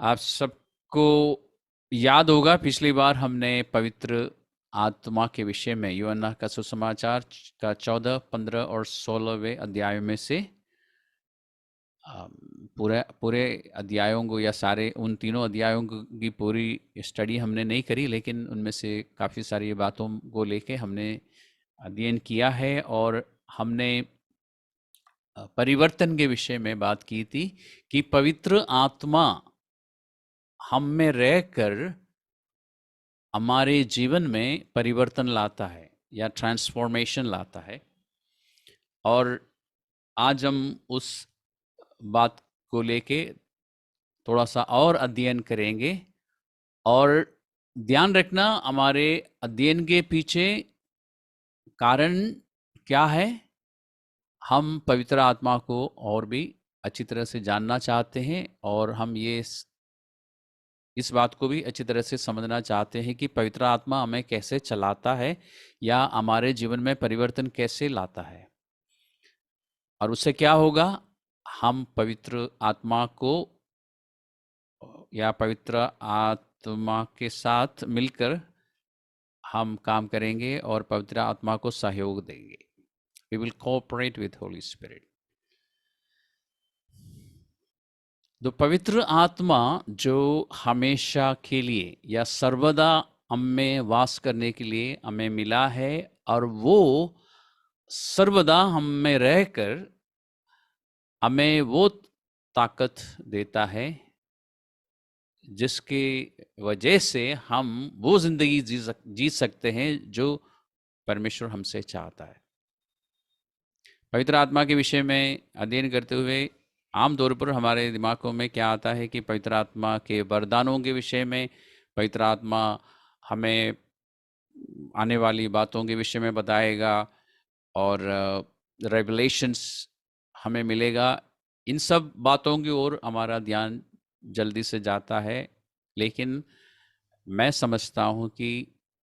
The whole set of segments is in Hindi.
आप सबको याद होगा पिछली बार हमने पवित्र आत्मा के विषय में यूहन्ना का सुसमाचार का 14, 15 और 16वें अध्याय में से पूरे पूरे अध्यायों को या सारे उन तीनों अध्यायों की पूरी स्टडी हमने नहीं करी, लेकिन उनमें से काफ़ी सारी बातों को लेके हमने अध्ययन किया है। और हमने परिवर्तन के विषय में बात की थी कि पवित्र आत्मा हम में रहकर हमारे जीवन में परिवर्तन लाता है या ट्रांसफॉर्मेशन लाता है। और आज हम उस बात को लेके थोड़ा सा और अध्ययन करेंगे। और ध्यान रखना, हमारे अध्ययन के पीछे कारण क्या है। हम पवित्र आत्मा को और भी अच्छी तरह से जानना चाहते हैं, और हम इस बात को भी अच्छी तरह से समझना चाहते हैं कि पवित्र आत्मा हमें कैसे चलाता है या हमारे जीवन में परिवर्तन कैसे लाता है। और उससे क्या होगा, हम पवित्र आत्मा को या पवित्र आत्मा के साथ मिलकर हम काम करेंगे और पवित्र आत्मा को सहयोग देंगे। We will cooperate with Holy Spirit. तो पवित्र आत्मा जो हमेशा के लिए या सर्वदा हम में वास करने के लिए हमें मिला है, और वो सर्वदा हम में रहकर हमें वो ताकत देता है जिसकी वजह से हम वो जिंदगी जी सकते हैं जो परमेश्वर हमसे चाहता है। पवित्र आत्मा के विषय में अध्ययन करते हुए आमतौर पर हमारे दिमागों में क्या आता है कि पवित्र आत्मा के वरदानों के विषय में पवित्र आत्मा हमें आने वाली बातों के विषय में बताएगा और रेवलेशंस हमें मिलेगा। इन सब बातों की ओर हमारा ध्यान जल्दी से जाता है, लेकिन मैं समझता हूँ कि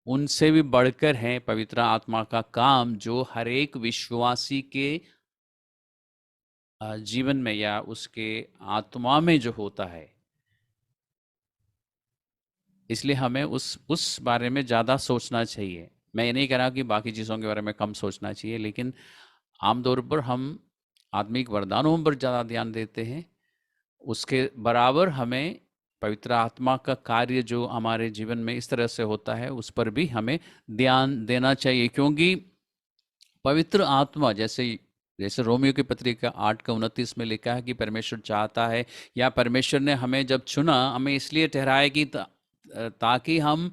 उनसे भी बढ़कर है पवित्र आत्मा का काम, जो हर एक विश्वासी के जीवन में या उसके आत्मा में जो होता है। इसलिए हमें उस बारे में ज़्यादा सोचना चाहिए। मैं ये नहीं कह रहा कि बाकी चीज़ों के बारे में कम सोचना चाहिए, लेकिन आमतौर पर हम आत्मिक वरदानों पर ज़्यादा ध्यान देते हैं। उसके बराबर हमें पवित्र आत्मा का कार्य जो हमारे जीवन में इस तरह से होता है उस पर भी हमें ध्यान देना चाहिए, क्योंकि पवित्र आत्मा जैसे जैसे रोमियो की पत्री का 8:29 में लिखा है कि परमेश्वर चाहता है या परमेश्वर ने हमें जब चुना, हमें इसलिए ठहराया कि ताकि हम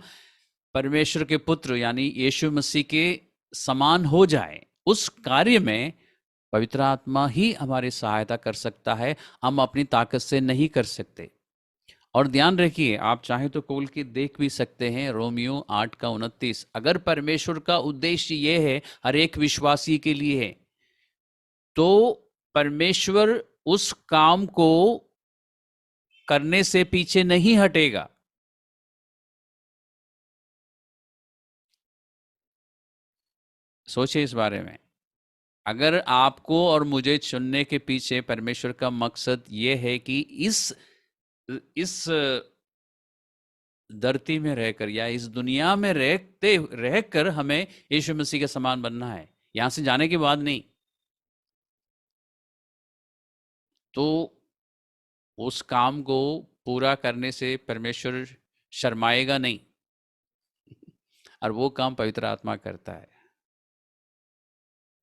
परमेश्वर के पुत्र यानी यीशु मसीह के समान हो जाए। उस कार्य में पवित्र आत्मा ही हमारी सहायता कर सकता है, हम अपनी ताकत से नहीं कर सकते। और ध्यान रखिए, आप चाहे तो खोल के देख भी सकते हैं रोमियो 8:29। अगर परमेश्वर का उद्देश्य ये है हर एक विश्वासी के लिए है, तो परमेश्वर उस काम को करने से पीछे नहीं हटेगा। सोचिए इस बारे में। अगर आपको और मुझे चुनने के पीछे परमेश्वर का मकसद ये है कि इस धरती में रहकर या इस दुनिया में रहकर हमें यीशु मसीह के समान बनना है, यहां से जाने के बाद नहीं, तो उस काम को पूरा करने से परमेश्वर शर्माएगा नहीं। और वो काम पवित्र आत्मा करता है।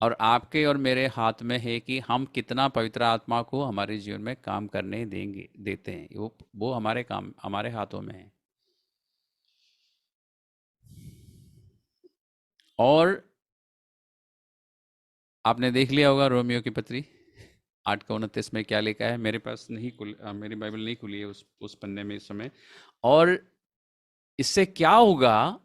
और आपके और मेरे हाथ में है कि हम कितना पवित्र आत्मा को हमारे जीवन में काम करने देते हैं। वो हमारे काम हमारे हाथों में है। और आपने देख लिया होगा रोमियो की पत्री 8:29 में क्या लिखा है। मेरे पास नहीं मेरी बाइबल नहीं खुली है उस पन्ने में इस समय। और इससे क्या होगा,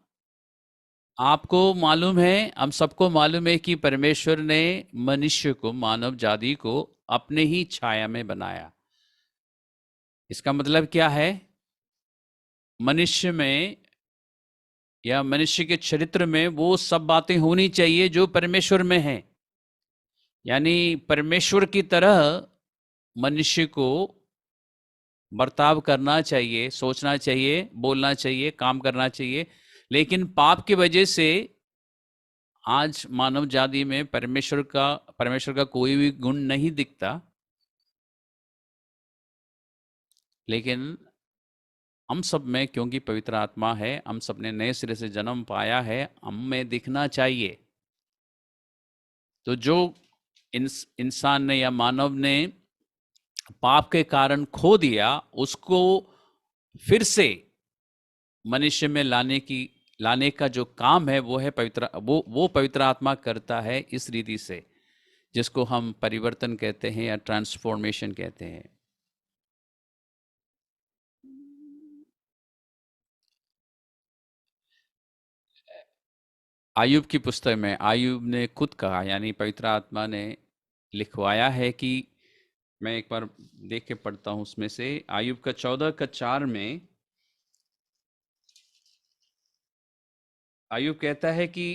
आपको मालूम है, हम सबको मालूम है कि परमेश्वर ने मनुष्य को, मानव जाति को अपने ही छाया में बनाया। इसका मतलब क्या है, मनुष्य में या मनुष्य के चरित्र में वो सब बातें होनी चाहिए जो परमेश्वर में है। यानी परमेश्वर की तरह मनुष्य को बर्ताव करना चाहिए, सोचना चाहिए, बोलना चाहिए, काम करना चाहिए। लेकिन पाप की वजह से आज मानव जाति में परमेश्वर का कोई भी गुण नहीं दिखता। लेकिन हम सब में क्योंकि पवित्र आत्मा है, हम सब ने नए सिरे से जन्म पाया है, हम में दिखना चाहिए। तो जो इंसान ने या मानव ने पाप के कारण खो दिया, उसको फिर से मनुष्य में लाने का जो काम है वो है वो पवित्र आत्मा करता है इस रीति से, जिसको हम परिवर्तन कहते हैं या ट्रांसफॉर्मेशन कहते हैं। आयुब की पुस्तक में आयुब ने खुद कहा, यानी पवित्र आत्मा ने लिखवाया है कि, मैं एक बार देख के पढ़ता हूं उसमें से, आयुब का 14 का 4 में आयुब कहता है कि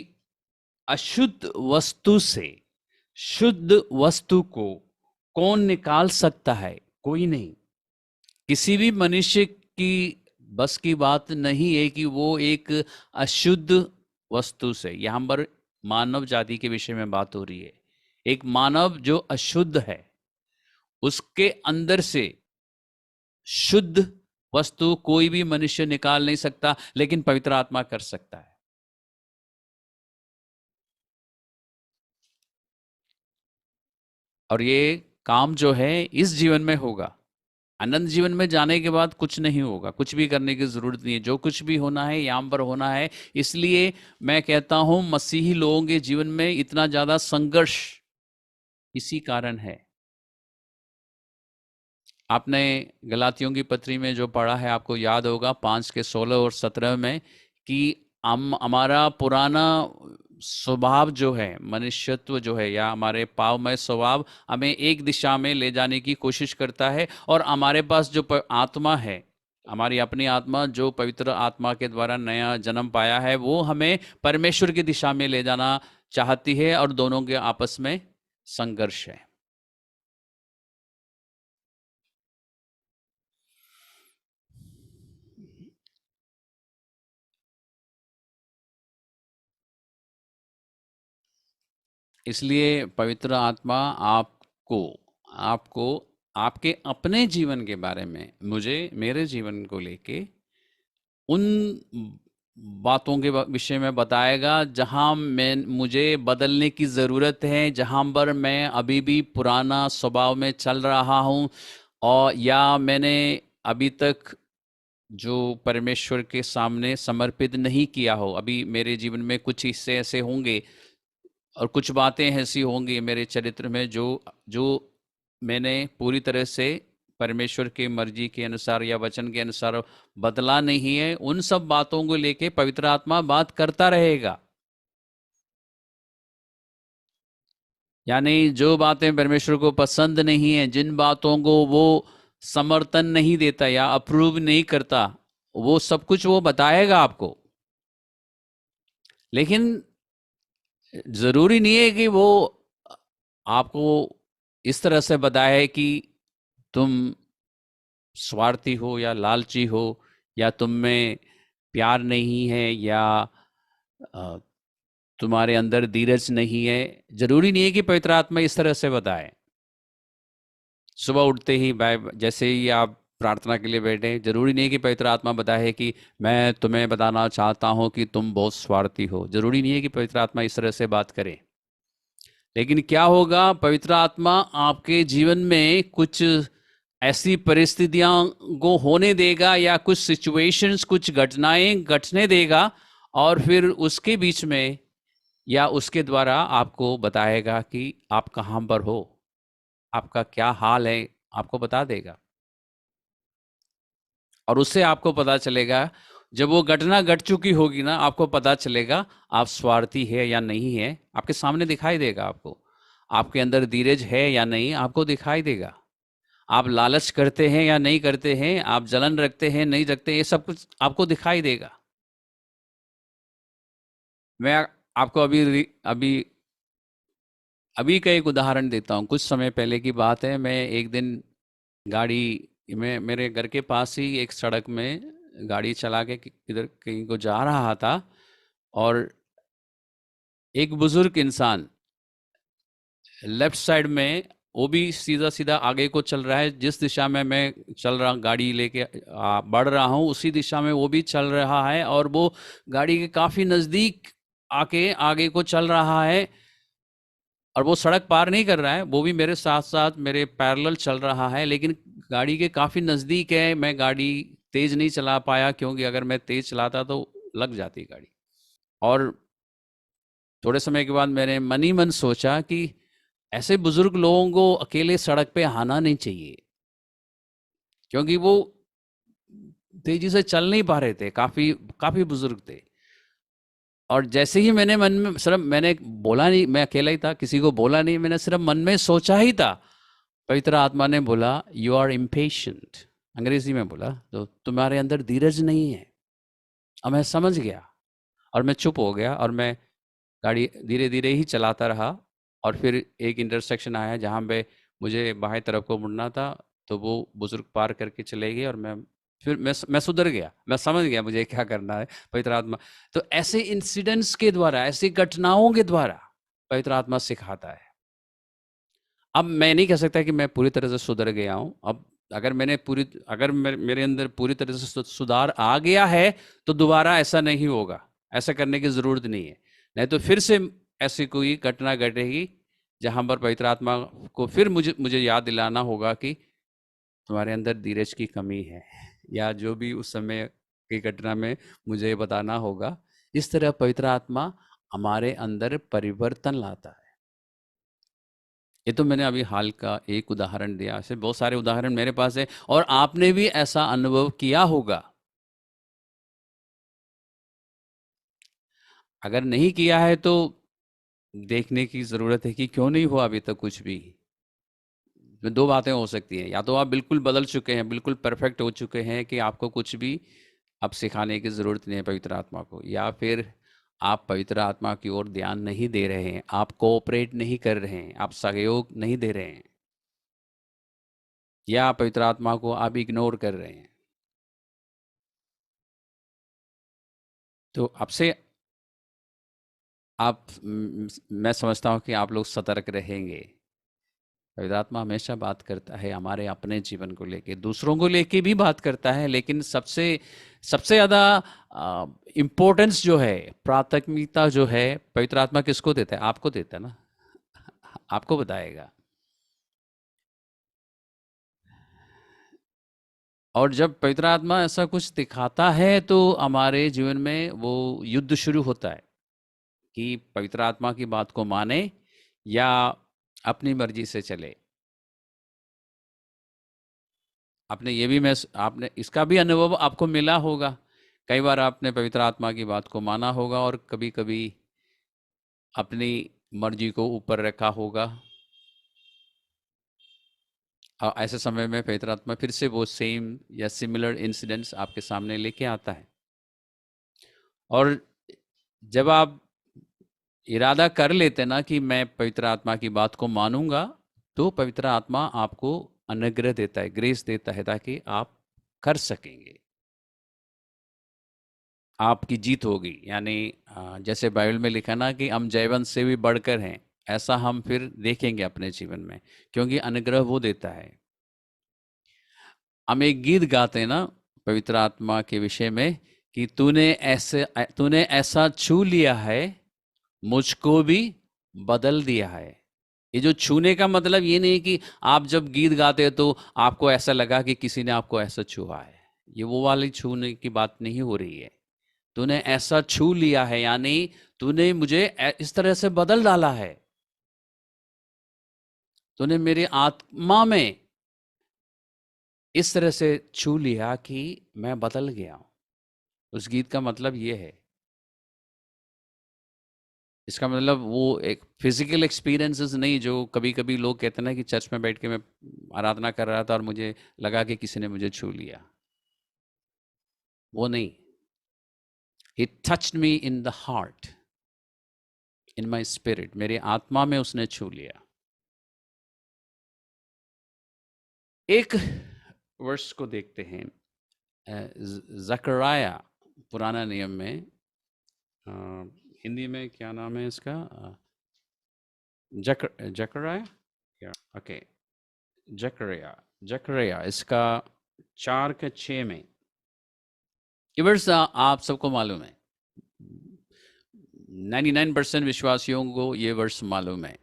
अशुद्ध वस्तु से शुद्ध वस्तु को कौन निकाल सकता है? कोई नहीं। किसी भी मनुष्य की बस की बात नहीं है कि वो एक अशुद्ध वस्तु से, यहां पर मानव जाति के विषय में बात हो रही है। एक मानव जो अशुद्ध है, उसके अंदर से शुद्ध वस्तु कोई भी मनुष्य निकाल नहीं सकता, लेकिन पवित्र आत्मा कर सकता है। और ये काम जो है इस जीवन में होगा। अनंत जीवन में जाने के बाद कुछ नहीं होगा, कुछ भी करने की जरूरत नहीं है। जो कुछ भी होना है यहाँ पर होना है। इसलिए मैं कहता हूं मसीही लोगों के जीवन में इतना ज्यादा संघर्ष इसी कारण है। आपने गलातियों की पत्री में जो पढ़ा है, आपको याद होगा 5 के 16 और 17 में, कि हम हमारा पुराना स्वभाव जो है, मनुष्यत्व जो है, या हमारे पावमय स्वभाव हमें एक दिशा में ले जाने की कोशिश करता है। और हमारे पास जो आत्मा है, हमारी अपनी आत्मा जो पवित्र आत्मा के द्वारा नया जन्म पाया है, वो हमें परमेश्वर की दिशा में ले जाना चाहती है। और दोनों के आपस में संघर्ष है। इसलिए पवित्र आत्मा आपको आपको आपके अपने जीवन के बारे में, मुझे मेरे जीवन को लेके उन बातों के विषय में बताएगा जहां मुझे बदलने की ज़रूरत है, जहां पर मैं अभी भी पुराना स्वभाव में चल रहा हूं, और या मैंने अभी तक जो परमेश्वर के सामने समर्पित नहीं किया हो। अभी मेरे जीवन में कुछ हिस्से ऐसे होंगे और कुछ बातें ऐसी होंगी मेरे चरित्र में जो जो मैंने पूरी तरह से परमेश्वर की मर्जी के अनुसार या वचन के अनुसार बदला नहीं है। उन सब बातों को लेके पवित्र आत्मा बात करता रहेगा। यानी जो बातें परमेश्वर को पसंद नहीं है, जिन बातों को वो समर्थन नहीं देता या अप्रूव नहीं करता, वो सब कुछ वो बताएगा आपको। लेकिन जरूरी नहीं है कि वो आपको इस तरह से बताए कि तुम स्वार्थी हो या लालची हो, या तुम में प्यार नहीं है, या तुम्हारे अंदर धीरज नहीं है। जरूरी नहीं है कि पवित्र आत्मा इस तरह से बताए। सुबह उठते ही जैसे ही आप प्रार्थना के लिए बैठे, जरूरी नहीं कि पवित्र आत्मा बताए कि मैं तुम्हें बताना चाहता हूं कि तुम बहुत स्वार्थी हो। जरूरी नहीं है कि पवित्र आत्मा इस तरह से बात करे। लेकिन क्या होगा, पवित्र आत्मा आपके जीवन में कुछ ऐसी परिस्थितियां को होने देगा, या कुछ सिचुएशंस, कुछ घटनाएं घटने देगा, और फिर उसके बीच में या उसके द्वारा आपको बताएगा कि आप कहां पर हो, आपका क्या हाल है, आपको बता देगा। और उससे आपको पता चलेगा, जब वो घटना घट चुकी होगी ना, आपको पता चलेगा आप स्वार्थी है या नहीं है। आपके सामने दिखाई देगा आपको। आपके अंदर धीरज है या नहीं, आपको दिखाई देगा। आप लालच करते हैं या नहीं करते हैं, आप जलन रखते हैं नहीं रखते, ये सब कुछ आपको दिखाई देगा। मैं आपको अभी अभी का एक उदाहरण देता हूँ। कुछ समय पहले की बात है, मैं एक दिन गाड़ी मैं मेरे घर के पास ही एक सड़क में गाड़ी चला के किधर कहीं को जा रहा था, और एक बुजुर्ग इंसान लेफ्ट साइड में, वो भी सीधा सीधा आगे को चल रहा है, जिस दिशा में मैं चल रहा गाड़ी लेके बढ़ रहा हूँ उसी दिशा में वो भी चल रहा है, और वो गाड़ी के काफी नजदीक आके आगे को चल रहा है, और वो सड़क पार नहीं कर रहा है, वो भी मेरे साथ साथ मेरे पैरेलल चल रहा है, लेकिन गाड़ी के काफी नजदीक है। मैं गाड़ी तेज नहीं चला पाया, क्योंकि अगर मैं तेज चलाता तो लग जाती गाड़ी। और थोड़े समय के बाद मैंने मन ही मन सोचा कि ऐसे बुजुर्ग लोगों को अकेले सड़क पे आना नहीं चाहिए, क्योंकि वो तेजी से चल नहीं पा रहे थे, काफी काफी बुजुर्ग थे। और जैसे ही मैंने मन में सिर्फ मैंने बोला नहीं, मैं अकेला ही था, किसी को बोला नहीं, मैंने सिर्फ मन में सोचा ही था, पवित्र आत्मा ने बोला यू आर इम्पेशेंट, अंग्रेजी में बोला, तो तुम्हारे अंदर धीरज नहीं है। और मैं समझ गया, और मैं चुप हो गया, और मैं गाड़ी धीरे धीरे ही चलाता रहा। और फिर एक इंटरसेक्शन आया जहाँ पे मुझे बाएं तरफ को मुड़ना था, तो वो बुजुर्ग पार करके चले गए, और मैं सुधर गया, मैं समझ गया मुझे क्या करना है। पवित्र आत्मा तो ऐसे इंसिडेंट्स के द्वारा, ऐसी घटनाओं के द्वारा पवित्र आत्मा सिखाता है। अब मैं नहीं कह सकता कि मैं पूरी तरह से सुधर गया हूँ। अब अगर मेरे अंदर पूरी तरह से सुधार आ गया है, तो दोबारा ऐसा नहीं होगा, ऐसा करने की जरूरत नहीं है। नहीं तो फिर से ऐसी कोई घटना घटेगी जहां पर पवित्र आत्मा को फिर मुझे याद दिलाना होगा कि तुम्हारे अंदर धीरज की कमी है, या जो भी उस समय की घटना में मुझे बताना होगा। इस तरह पवित्र आत्मा हमारे अंदर परिवर्तन लाता है। ये तो मैंने अभी हाल का एक उदाहरण दिया, ऐसे बहुत सारे उदाहरण मेरे पास है, और आपने भी ऐसा अनुभव किया होगा। अगर नहीं किया है तो देखने की जरूरत है कि क्यों नहीं हुआ अभी तक कुछ भी। दो बातें हो सकती हैं, या तो आप बिल्कुल बदल चुके हैं, बिल्कुल परफेक्ट हो चुके हैं कि आपको कुछ भी अब सिखाने की जरूरत नहीं है पवित्र आत्मा को, या फिर आप पवित्र आत्मा की ओर ध्यान नहीं दे रहे हैं, आप कोऑपरेट नहीं कर रहे हैं, आप सहयोग नहीं दे रहे हैं, या पवित्र आत्मा को आप इग्नोर कर रहे हैं। तो आपसे मैं समझता हूँ कि आप लोग सतर्क रहेंगे। पवित्र आत्मा हमेशा बात करता है हमारे अपने जीवन को लेके, दूसरों को लेके भी बात करता है, लेकिन सबसे सबसे ज़्यादा इम्पोर्टेंस जो है, प्राथमिकता जो है, पवित्र आत्मा किसको देता है? आपको देता है ना, आपको बताएगा। और जब पवित्र आत्मा ऐसा कुछ दिखाता है, तो हमारे जीवन में वो युद्ध शुरू होता है कि पवित्र आत्मा की बात को माने या अपनी मर्जी से चले। आपने ये भी मैं आपने इसका भी अनुभव आपको मिला होगा। कई बार आपने पवित्र आत्मा की बात को माना होगा, और कभी कभी अपनी मर्जी को ऊपर रखा होगा। और ऐसे समय में पवित्र आत्मा फिर से वो सेम या सिमिलर इंसिडेंट्स आपके सामने लेके आता है। और जब आप इरादा कर लेते ना कि मैं पवित्र आत्मा की बात को मानूंगा, तो पवित्र आत्मा आपको अनुग्रह देता है, ग्रेस देता है, ताकि आप कर सकेंगे, आपकी जीत होगी। यानी जैसे बाइबल में लिखा ना कि हम जयवंत से भी बढ़कर हैं, ऐसा हम फिर देखेंगे अपने जीवन में, क्योंकि अनुग्रह वो देता है। हम एक गीत गाते हैं ना पवित्र आत्मा के विषय में कि तूने ऐसा छू लिया है, मुझको भी बदल दिया है। ये जो छूने का मतलब ये नहीं कि आप जब गीत गाते हो तो आपको ऐसा लगा कि किसी ने आपको ऐसा छुआ है, ये वो वाली छूने की बात नहीं हो रही है। तूने ऐसा छू लिया है, यानी तूने मुझे इस तरह से बदल डाला है, तूने मेरी आत्मा में इस तरह से छू लिया कि मैं बदल गया हूं। उस गीत का मतलब ये है। इसका मतलब वो एक फिजिकल एक्सपीरियंसेस नहीं, जो कभी कभी लोग कहते हैं ना कि चर्च में बैठ के मैं आराधना कर रहा था और मुझे लगा कि किसी ने मुझे छू लिया, वो नहीं। He touched me in the heart, in my spirit, मेरी आत्मा में उसने छू लिया। एक वर्ष को देखते हैं। जकराया, पुराना नियम में, हिंदी में क्या नाम है इसका? जकराया, ओके, जकरिया इसका 4 के 6 में। ये वर्ष आप सबको मालूम है, 99% विश्वासियों को ये वर्ष मालूम है,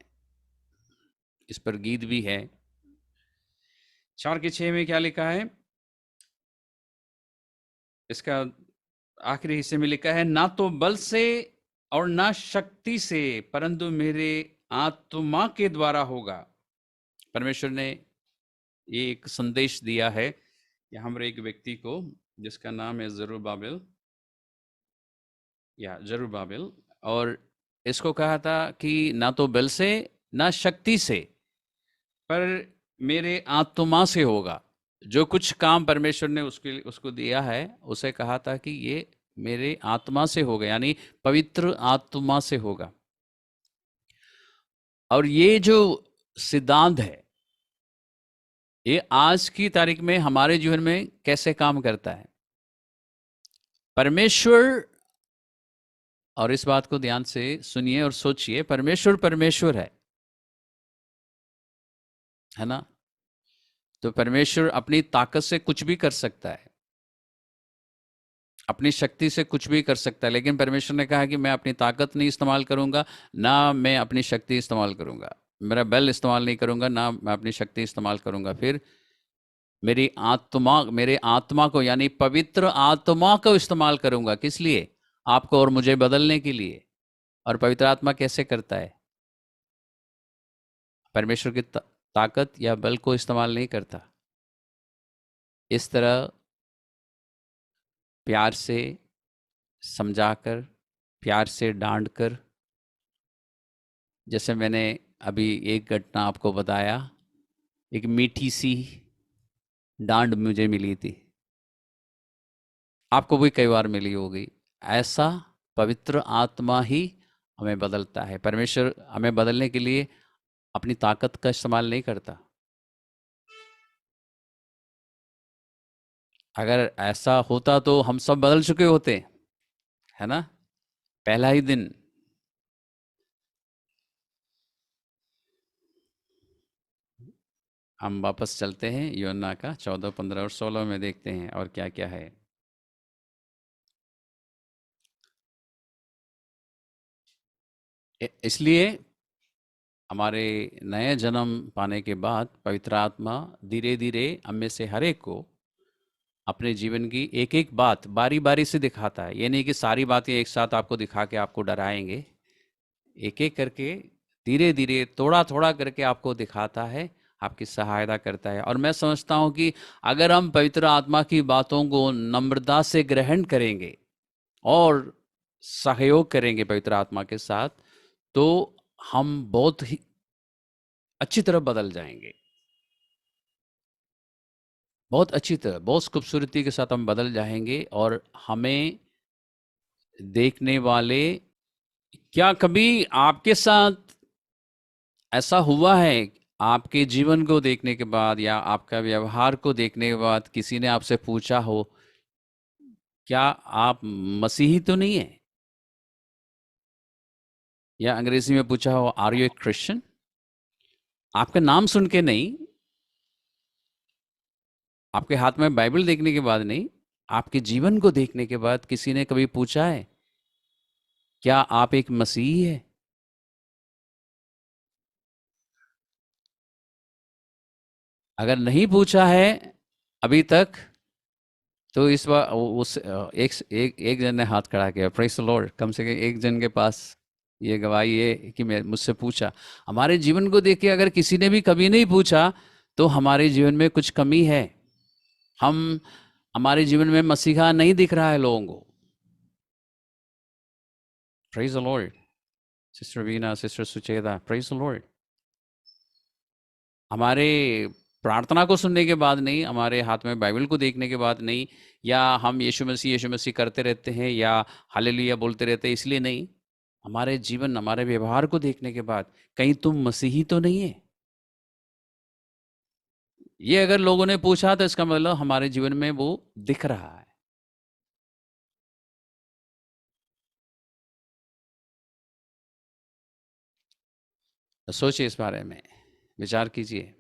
इस पर गीत भी है। 4 के 6 में क्या लिखा है? इसका आखिरी हिस्से में लिखा है, ना तो बल से और ना शक्ति से, परंतु मेरे आत्मा के द्वारा होगा। परमेश्वर ने ये एक संदेश दिया है हमारे एक व्यक्ति को, जिसका नाम है जरुब्बाबिल, और इसको कहा था कि ना तो बल से ना शक्ति से, पर मेरे आत्मा से होगा। जो कुछ काम परमेश्वर ने उसको दिया है, उसे कहा था कि ये मेरे आत्मा से होगा, यानी पवित्र आत्मा से होगा। और ये जो सिद्धांत है, ये आज की तारीख में हमारे जीवन में कैसे काम करता है? परमेश्वर, और इस बात को ध्यान से सुनिए और सोचिए, परमेश्वर है ना? तो परमेश्वर अपनी ताकत से कुछ भी कर सकता है, अपनी शक्ति से कुछ भी कर सकता है, लेकिन परमेश्वर ने कहा कि मैं अपनी ताकत नहीं इस्तेमाल करूंगा, ना मैं अपनी शक्ति इस्तेमाल करूंगा, मेरा बल इस्तेमाल नहीं करूंगा, ना मैं अपनी शक्ति इस्तेमाल करूंगा। फिर मेरे आत्मा को, यानी पवित्र आत्मा को इस्तेमाल करूंगा। किस लिए? आपको और मुझे बदलने के लिए। और पवित्र आत्मा कैसे करता है? परमेश्वर की ताकत या बल को इस्तेमाल नहीं करता। इस तरह प्यार से समझाकर, प्यार से डांट कर, जैसे मैंने अभी एक घटना आपको बताया, एक मीठी सी डांट मुझे मिली थी, आपको भी कई बार मिली होगी। ऐसा पवित्र आत्मा ही हमें बदलता है। परमेश्वर हमें बदलने के लिए अपनी ताकत का इस्तेमाल नहीं करता। अगर ऐसा होता तो हम सब बदल चुके होते, है ना, पहला ही दिन। हम वापस चलते हैं यूहन्ना का 14, 15 और 16 में, देखते हैं और क्या क्या है। इसलिए हमारे नए जन्म पाने के बाद पवित्र आत्मा धीरे धीरे हम में से हर एक को अपने जीवन की एक एक बात बारी बारी से दिखाता है। ये नहीं कि सारी बातें एक साथ आपको दिखा के आपको डराएंगे, एक एक करके धीरे धीरे थोड़ा थोड़ा करके आपको दिखाता है, आपकी सहायता करता है। और मैं समझता हूँ कि अगर हम पवित्र आत्मा की बातों को नम्रता से ग्रहण करेंगे और सहयोग करेंगे पवित्र आत्मा के साथ, तो हम बहुत ही अच्छी तरह बदल जाएंगे, बहुत अच्छी तरह, बहुत खूबसूरती के साथ हम बदल जाएंगे। और हमें देखने वाले, क्या कभी आपके साथ ऐसा हुआ है, आपके जीवन को देखने के बाद या आपका व्यवहार को देखने के बाद किसी ने आपसे पूछा हो, क्या आप मसीही तो नहीं है? या अंग्रेजी में पूछा हो, आर यू ए क्रिश्चियन? आपका नाम सुन के नहीं, आपके हाथ में बाइबल देखने के बाद नहीं, आपके जीवन को देखने के बाद किसी ने कभी पूछा है, क्या आप एक मसीही है? अगर नहीं पूछा है अभी तक, तो इस बार उस एक जन ने हाथ खड़ा किया, प्रेज द लॉर्ड। कम से कम एक जन के पास ये गवाही है कि मैं मुझसे पूछा। हमारे जीवन को देख के अगर किसी ने भी कभी नहीं पूछा, तो हमारे जीवन में कुछ कमी है। हमारे जीवन में मसीहा नहीं दिख रहा है लोगों को। Praise the Lord. Sister Veena, sister Sucheta, praise the Lord. हमारे प्रार्थना को सुनने के बाद नहीं, हमारे हाथ में बाइबल को देखने के बाद नहीं, या हम यीशु मसीह करते रहते हैं या हालेलुया बोलते रहते हैं इसलिए नहीं, हमारे जीवन, हमारे व्यवहार को देखने के बाद, कहीं तुम मसीही तो नहीं है? ये अगर लोगों ने पूछा तो इसका मतलब हमारे जीवन में वो दिख रहा है। तो सोचिए इस बारे में, विचार कीजिए।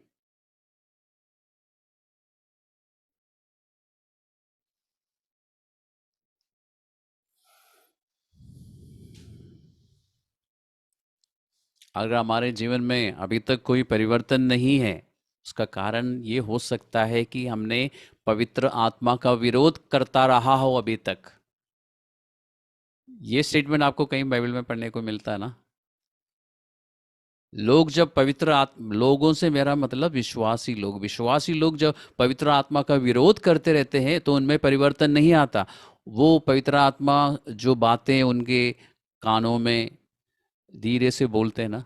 अगर हमारे जीवन में अभी तक कोई परिवर्तन नहीं है, उसका कारण ये हो सकता है कि हमने पवित्र आत्मा का विरोध करता रहा हो अभी तक। ये स्टेटमेंट आपको कहीं बाइबल में पढ़ने को मिलता है ना। लोग जब पवित्र आत्मा, लोगों से मेरा मतलब विश्वासी लोग जब पवित्र आत्मा का विरोध करते रहते हैं तो उनमें परिवर्तन नहीं आता। वो पवित्र आत्मा जो बातें उनके कानों में धीरे से बोलते हैं ना,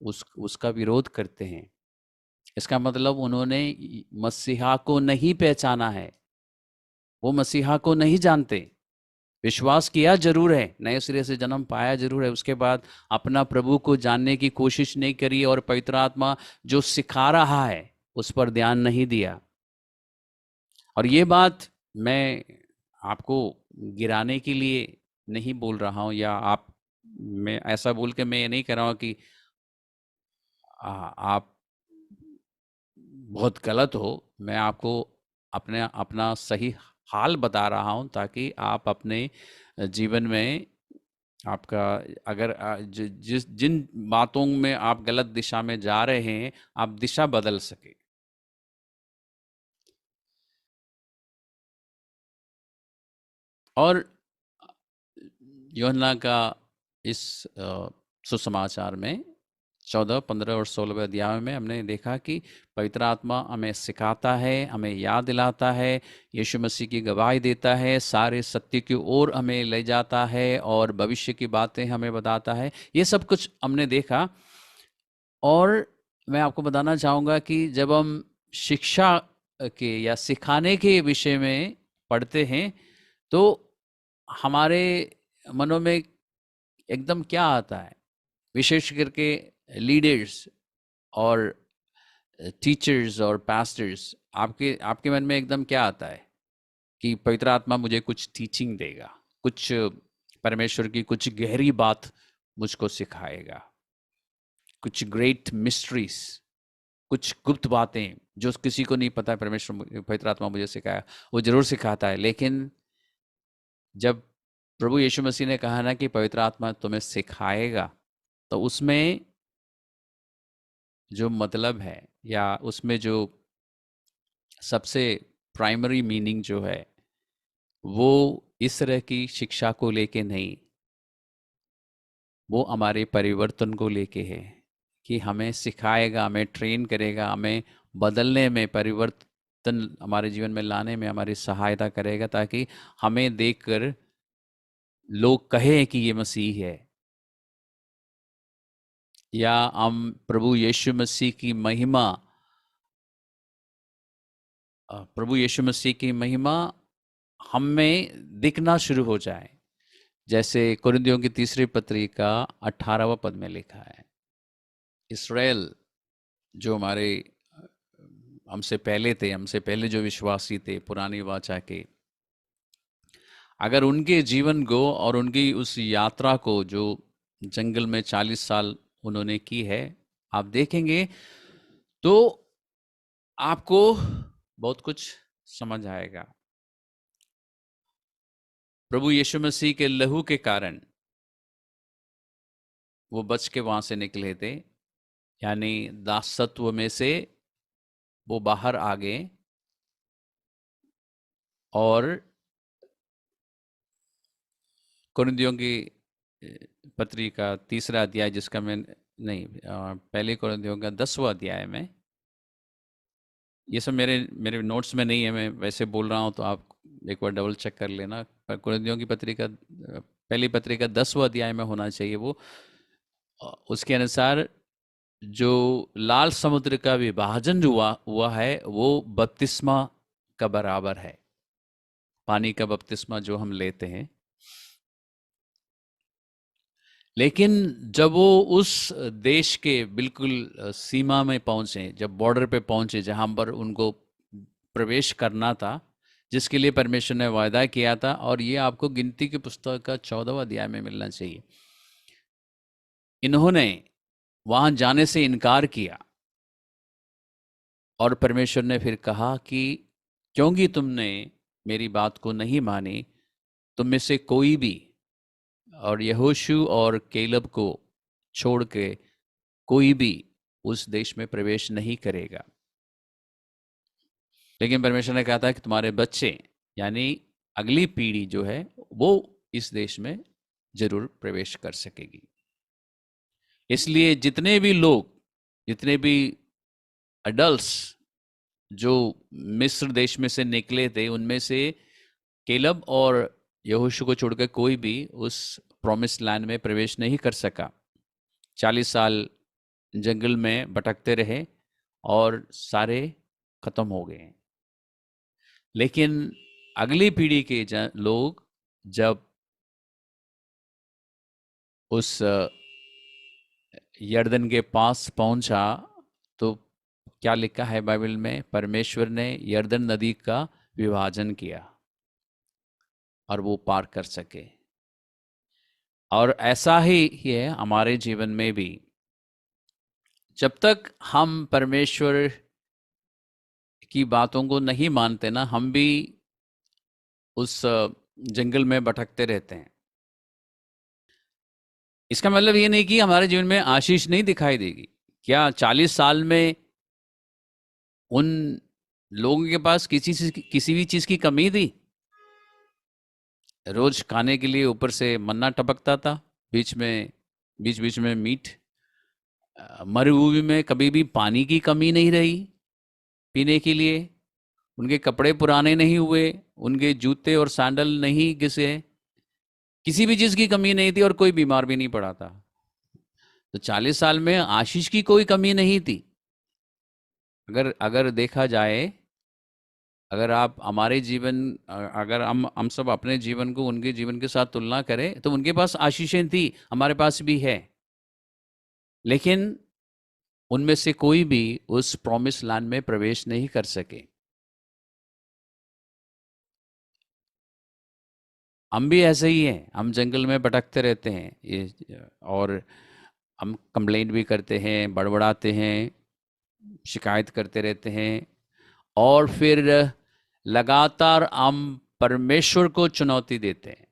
उसका विरोध करते हैं। इसका मतलब उन्होंने मसीहा को नहीं पहचाना है, वो मसीहा को नहीं जानते। विश्वास किया जरूर है, नए सिरे से जन्म पाया जरूर है, उसके बाद अपना प्रभु को जानने की कोशिश नहीं करी और पवित्र आत्मा जो सिखा रहा है उस पर ध्यान नहीं दिया। और ये बात मैं आपको गिराने के लिए नहीं बोल रहा हूं, या आप, मैं ऐसा बोल के मैं ये नहीं कह रहा हूं कि आप बहुत गलत हो। मैं आपको अपने अपना सही हाल बता रहा हूं ताकि आप अपने जीवन में आपका, अगर जिस जिन बातों में आप गलत दिशा में जा रहे हैं, आप दिशा बदल सके। और यूहन्ना का इस सुसमाचार में 14, 15 और 16वें अध्याय में हमने देखा कि पवित्र आत्मा हमें सिखाता है, हमें याद दिलाता है, यीशु मसीह की गवाही देता है, सारे सत्य की ओर हमें ले जाता है और भविष्य की बातें हमें बताता है। ये सब कुछ हमने देखा। और मैं आपको बताना चाहूँगा कि जब हम शिक्षा के या सिखाने के विषय में पढ़ते हैं तो हमारे मनों में एकदम क्या आता है, विशेष करके लीडर्स और टीचर्स और पास्टर्स, आपके आपके मन में एकदम क्या आता है कि पवित्र आत्मा मुझे कुछ टीचिंग देगा, कुछ परमेश्वर की कुछ गहरी बात मुझको सिखाएगा, कुछ ग्रेट मिस्ट्रीज, कुछ गुप्त बातें जो किसी को नहीं पता है, परमेश्वर पवित्र आत्मा मुझे सिखाया, वो जरूर सिखाता है। लेकिन जब प्रभु यीशु मसीह ने कहा ना कि पवित्र आत्मा तुम्हें सिखाएगा, तो उसमें जो मतलब है या उसमें जो सबसे प्राइमरी मीनिंग जो है, वो इस तरह की शिक्षा को लेके नहीं, वो हमारे परिवर्तन को लेके है कि हमें सिखाएगा, हमें ट्रेन करेगा, हमें बदलने में, परिवर्तन हमारे जीवन में लाने में हमारी सहायता करेगा, ताकि हमें देखकर लोग कहें कि ये मसीह है, या हम प्रभु यीशु मसीह की महिमा, प्रभु यीशु मसीह की महिमा हम में दिखना शुरू हो जाए। जैसे कुरिन्थियों की तीसरी पत्री का 18वां पद में लिखा है, इसराइल जो हमारे हमसे पहले थे, हमसे पहले जो विश्वासी थे पुरानी वाचा के, अगर उनके जीवन को और उनकी उस यात्रा को जो जंगल में 40 साल उन्होंने की है, आप देखेंगे तो आपको बहुत कुछ समझ आएगा। प्रभु यीशु मसीह के लहू के कारण वो बच के वहां से निकले थे, यानी दासत्व में से वो बाहर आ गए। और कुरिन्थियों की पत्री का तीसरा अध्याय, जिसका मैं नहीं, पहले कुरिन्थियों का 10वां अध्याय में, ये सब मेरे मेरे नोट्स में नहीं है, मैं वैसे बोल रहा हूँ तो आप एक बार डबल चेक कर लेना। पर कुरिन्थियों की पत्री का पहली पत्री का 10वां अध्याय में होना चाहिए वो। उसके अनुसार जो लाल समुद्र का विभाजन हुआ हुआ है वो बपतिस्मा का बराबर है, पानी का बपतिस्मा जो हम लेते हैं। लेकिन जब वो उस देश के बिल्कुल सीमा में पहुंचे, जब बॉर्डर पे पहुंचे जहां पर उनको प्रवेश करना था, जिसके लिए परमेश्वर ने वायदा किया था, और ये आपको गिनती की पुस्तक का 14वां अध्याय में मिलना चाहिए, इन्होंने वहां जाने से इनकार किया। और परमेश्वर ने फिर कहा कि क्योंकि तुमने मेरी बात को नहीं मानी, तुम में से कोई भी, और यहोशू और केलब को छोड़ के कोई भी उस देश में प्रवेश नहीं करेगा। लेकिन परमेश्वर ने कहा था कि तुम्हारे बच्चे, यानी अगली पीढ़ी जो है, वो इस देश में जरूर प्रवेश कर सकेगी। इसलिए जितने भी लोग, जितने भी अडल्ट्स जो मिस्र देश में से निकले थे, उनमें से केलब और यहोशू को छोड़कर कोई भी उस प्रॉमिस लैंड में प्रवेश नहीं कर सका। 40 साल जंगल में भटकते रहे और सारे खत्म हो गए। लेकिन अगली पीढ़ी के लोग जब उस यर्दन के पास पहुंचा, तो क्या लिखा है बाइबल में? परमेश्वर ने यर्दन नदी का विभाजन किया और वो पार कर सके। और ऐसा ही है हमारे जीवन में भी। जब तक हम परमेश्वर की बातों को नहीं मानते ना, हम भी उस जंगल में भटकते रहते हैं। इसका मतलब ये नहीं कि हमारे जीवन में आशीष नहीं दिखाई देगी। क्या 40 साल में उन लोगों के पास किसी भी चीज की कमी थी? रोज खाने के लिए ऊपर से मन्ना टपकता था, बीच बीच में मीट। मरुभूमि में कभी भी पानी की कमी नहीं रही पीने के लिए। उनके कपड़े पुराने नहीं हुए, उनके जूते और सैंडल नहीं घिसे, किसी भी चीज की कमी नहीं थी, और कोई बीमार भी नहीं पड़ा था। तो 40 साल में आशीष की कोई कमी नहीं थी। अगर अगर देखा जाए, अगर आप हमारे जीवन, अगर हम सब अपने जीवन को उनके जीवन के साथ तुलना करें, तो उनके पास आशीषें थी, हमारे पास भी है। लेकिन उनमें से कोई भी उस प्रॉमिस लैंड में प्रवेश नहीं कर सके। हम भी ऐसे ही हैं, हम जंगल में भटकते रहते हैं ये, और हम कंप्लेंट भी करते हैं, बड़बड़ाते हैं, शिकायत करते रहते हैं, और फिर लगातार हम परमेश्वर को चुनौती देते हैं।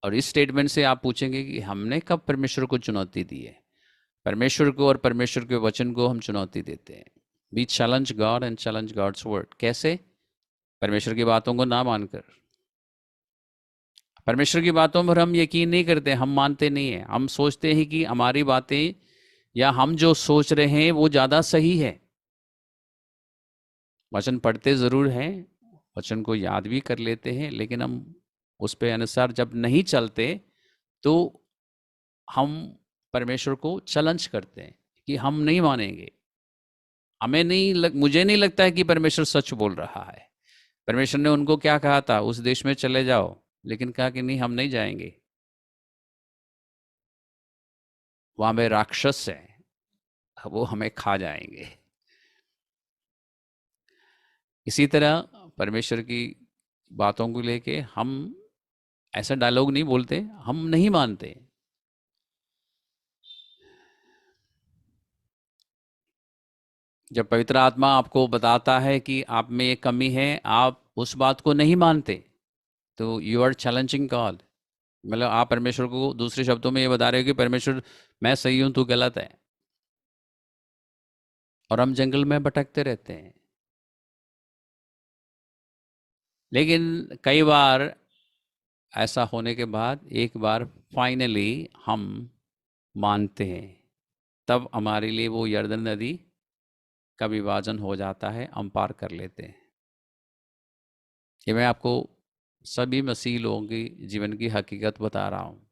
और इस स्टेटमेंट से आप पूछेंगे कि हमने कब परमेश्वर को चुनौती दी है? परमेश्वर को और परमेश्वर के वचन को हम चुनौती देते हैं। We challenge God and challenge God's word. कैसे? परमेश्वर की बातों को ना मानकर। परमेश्वर की बातों पर हम यकीन नहीं करते, हम मानते नहीं हैं। हम सोचते हैं कि हमारी बातें या हम जो सोच रहे हैं वो ज़्यादा सही है। वचन पढ़ते ज़रूर हैं, वचन को याद भी कर लेते हैं, लेकिन हम उस पे अनुसार जब नहीं चलते, तो हम परमेश्वर को चैलेंज करते हैं कि हम नहीं मानेंगे। मुझे नहीं लगता है कि परमेश्वर सच बोल रहा है। परमेश्वर ने उनको क्या कहा था? उस देश में चले जाओ, लेकिन कहा कि नहीं, हम नहीं जाएंगे, वहां पे राक्षस है, वो हमें खा जाएंगे। इसी तरह परमेश्वर की बातों को लेके हम ऐसा डायलॉग नहीं बोलते, हम नहीं मानते। जब पवित्र आत्मा आपको बताता है कि आप में ये कमी है, आप उस बात को नहीं मानते, तो यू आर चैलेंजिंग गॉड। मतलब आप परमेश्वर को दूसरे शब्दों में ये बता रहे हो कि परमेश्वर, मैं सही हूं, तू गलत है। और हम जंगल में भटकते रहते हैं। लेकिन कई बार ऐसा होने के बाद एक बार फाइनली हम मानते हैं, तब हमारे लिए वो यर्दन नदी का विभाजन हो जाता है, हम पार कर लेते हैं। ये मैं आपको सभी मसीह लोगों की जीवन की हकीकत बता रहा हूँ।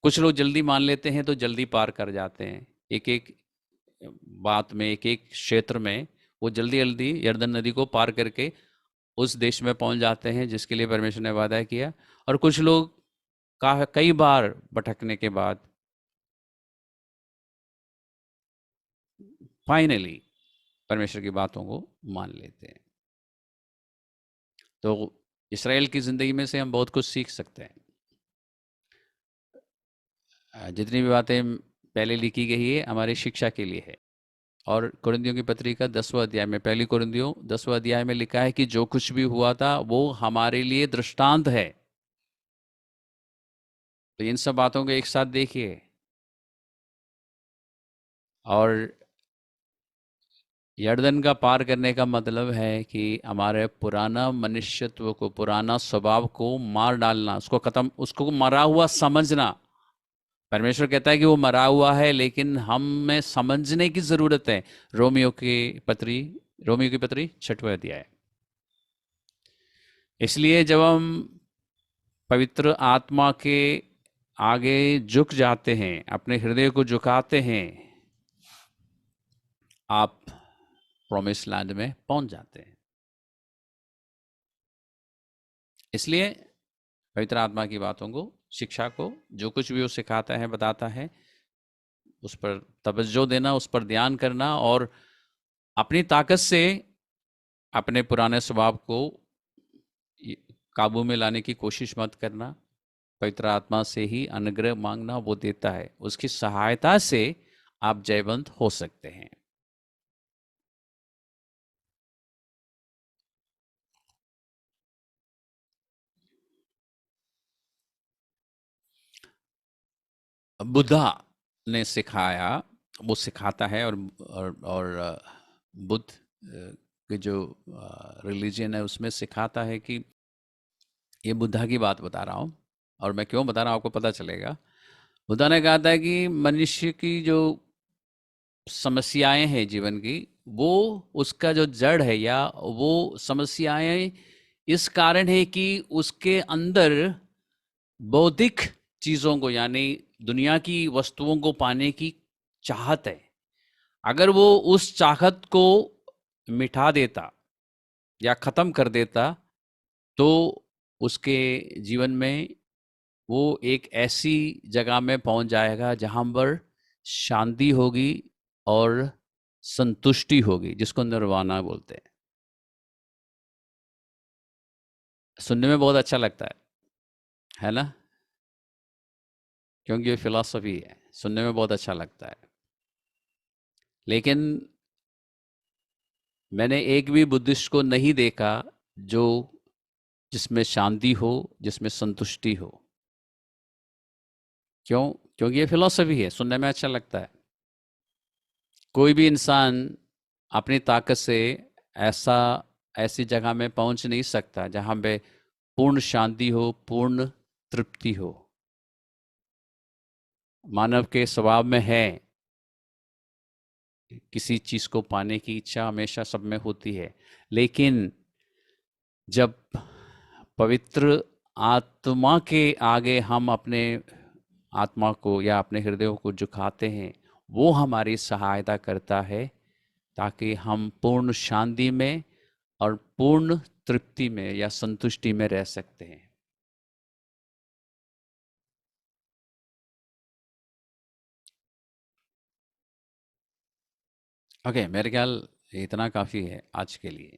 कुछ लोग जल्दी मान लेते हैं तो जल्दी पार कर जाते हैं, एक एक बात में, एक एक क्षेत्र में वो जल्दी जल्दी यर्दन नदी को पार करके उस देश में पहुंच जाते हैं जिसके लिए परमेश्वर ने वादा किया। और कुछ लोग कई बार भटकने के बाद फाइनली परमेश्वर की बातों को मान लेते हैं। तो इसराइल की ज़िंदगी में से हम बहुत कुछ सीख सकते हैं। जितनी भी बातें पहले लिखी गई है हमारी शिक्षा के लिए है। और कुरिन्थियों की पत्री का 10वां अध्याय में, पहली कुरिन्थियों 10वां अध्याय में लिखा है कि जो कुछ भी हुआ था वो हमारे लिए दृष्टांत है। तो इन सब बातों को एक साथ देखिए। और यर्दन का पार करने का मतलब है कि हमारे पुराना मनुष्यत्व को, पुराना स्वभाव को मार डालना, उसको खत्म, उसको मरा हुआ समझना। परमेश्वर कहता है कि वो मरा हुआ है, लेकिन हमें समझने की जरूरत है। पत्री रोमियो की पत्री 6वां अध्याय। इसलिए जब हम पवित्र आत्मा के आगे झुक जाते हैं, अपने हृदय को झुकाते हैं, आप प्रॉमिस लैंड में पहुंच जाते हैं। इसलिए पवित्र आत्मा की बातों को, शिक्षा को, जो कुछ भी वो सिखाता है, बताता है, उस पर तवज्जो देना, उस पर ध्यान करना, और अपनी ताकत से अपने पुराने स्वभाव को काबू में लाने की कोशिश मत करना। पवित्र आत्मा से ही अनुग्रह मांगना, वो देता है। उसकी सहायता से आप जयवंत हो सकते हैं। बुद्धा ने सिखाया, वो सिखाता है, और बुद्ध के जो रिलीजन है उसमें सिखाता है कि, ये बुद्धा की बात बता रहा हूँ और मैं क्यों बता रहा हूँ आपको पता चलेगा। बुद्धा ने कहा था कि मनुष्य की जो समस्याएं हैं जीवन की, वो उसका जो जड़ है, या वो समस्याएं इस कारण है कि उसके अंदर बौद्धिक चीजों को, यानी दुनिया की वस्तुओं को पाने की चाहत है। अगर वो उस चाहत को मिटा देता या खत्म कर देता, तो उसके जीवन में वो एक ऐसी जगह में पहुंच जाएगा जहां पर शांति होगी और संतुष्टि होगी, जिसको निर्वाणा बोलते हैं। सुनने में बहुत अच्छा लगता है ना? क्योंकि ये फिलॉसफी है, सुनने में बहुत अच्छा लगता है। लेकिन मैंने एक भी बुद्धिस्ट को नहीं देखा जो जिसमें शांति हो, जिसमें संतुष्टि हो। क्यों? क्योंकि ये फिलॉसफी है, सुनने में अच्छा लगता है। कोई भी इंसान अपनी ताकत से ऐसा ऐसी जगह में पहुंच नहीं सकता जहां पे पूर्ण शांति हो, पूर्ण तृप्ति हो। मानव के स्वभाव में है, किसी चीज को पाने की इच्छा हमेशा सब में होती है। लेकिन जब पवित्र आत्मा के आगे हम अपने आत्मा को या अपने हृदय को झुकाते हैं, वो हमारी सहायता करता है ताकि हम पूर्ण शांति में और पूर्ण तृप्ति में या संतुष्टि में रह सकते हैं। ओके, मेरे ख्याल इतना काफ़ी है आज के लिए।